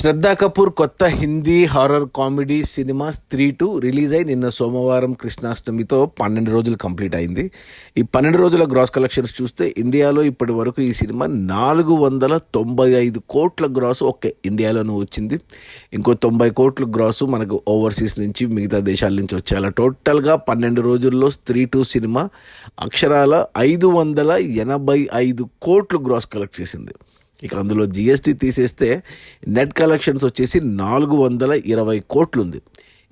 శ్రద్ధా కపూర్ కొత్త Hindi horror comedy cinema స్త్రీ 2 release అయి నిన్న సోమవారం కృష్ణాష్టమితో 12 రోజులు కంప్లీట్ అయింది. ఈ 12 రోజుల గ్రాస్ కలెక్షన్స్ చూస్తే ఇండియాలో ఇప్పటి వరకు ఈ సినిమా 495 కోట్ల గ్రాసు ఒకే ఇండియాలోనూ వచ్చింది. ఇంకో 90 కోట్ల గ్రాసు మనకు ఓవర్సీస్ నుంచి మిగతా దేశాల నుంచి వచ్చేలా టోటల్గా 12 రోజుల్లో స్త్రీ 2 సినిమా అక్షరాల 585 కోట్లు గ్రాస్ కలెక్ట్ చేసింది. ఇక అందులో జిఎస్టీ తీసేస్తే నెట్ కలెక్షన్స్ వచ్చేసి 420 కోట్లు ఉంది.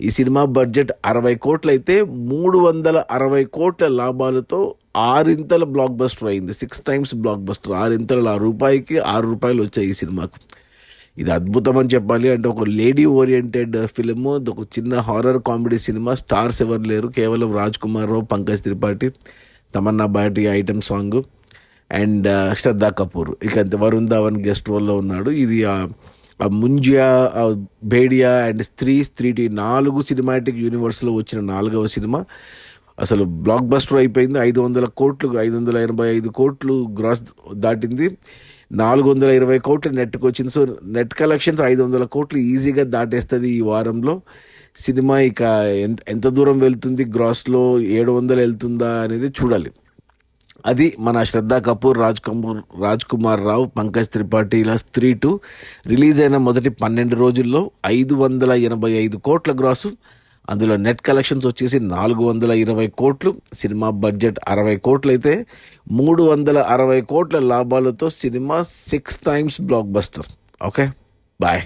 ఈ సినిమా బడ్జెట్ 60 కోట్లు అయితే 360 కోట్ల లాభాలతో 6 బ్లాక్ బస్టర్ అయింది. 6 times బ్లాక్ బస్టర్. 6 రూపాయికి 6 రూపాయలు వచ్చాయి ఈ సినిమాకు. ఇది అద్భుతం అని చెప్పాలి. అంటే ఒక లేడీ ఓరియంటెడ్ ఫిలిము, ఒక చిన్న హారర్ కామెడీ సినిమా. స్టార్స్ ఎవరు లేరు, కేవలం Raj Kumar Rao, Pankaj Tripathi, Tamannaah Bhatia item song and Shraddha Kapoor. ఇక వరుణ్ ధావన్ గెస్ట్ రోల్లో ఉన్నాడు. ఇది ముంజియా, భేడియా అండ్ స్త్రీ 4 సినిమాటిక్ యూనివర్స్లో వచ్చిన 4వ సినిమా. అసలు బ్లాక్ బస్టర్ అయిపోయింది. 500 కోట్లు, 585 కోట్లు గ్రాస్ దాటింది. 420 కోట్లు నెట్కి వచ్చింది. సో నెట్ కలెక్షన్స్ 500 కోట్లు ఈజీగా దాటేస్తుంది ఈ వారంలో. సినిమా ఇక ఎంత దూరం వెళ్తుంది, గ్రాస్లో 700 వెళ్తుందా అనేది చూడాలి. అది మన శ్రద్ధా కపూర్, రాజ్ కుమార్ రావు, పంకజ్ త్రిపాఠి ఇలా స్త్రీ 2 రిలీజ్ అయిన మొదటి 12 రోజుల్లో 585 కోట్ల గ్రాసు. అందులో నెట్ కలెక్షన్స్ వచ్చేసి 420 కోట్లు. సినిమా బడ్జెట్ 60 కోట్లు అయితే 360 కోట్ల లాభాలతో cinema 6 times blockbuster. Okay, bye.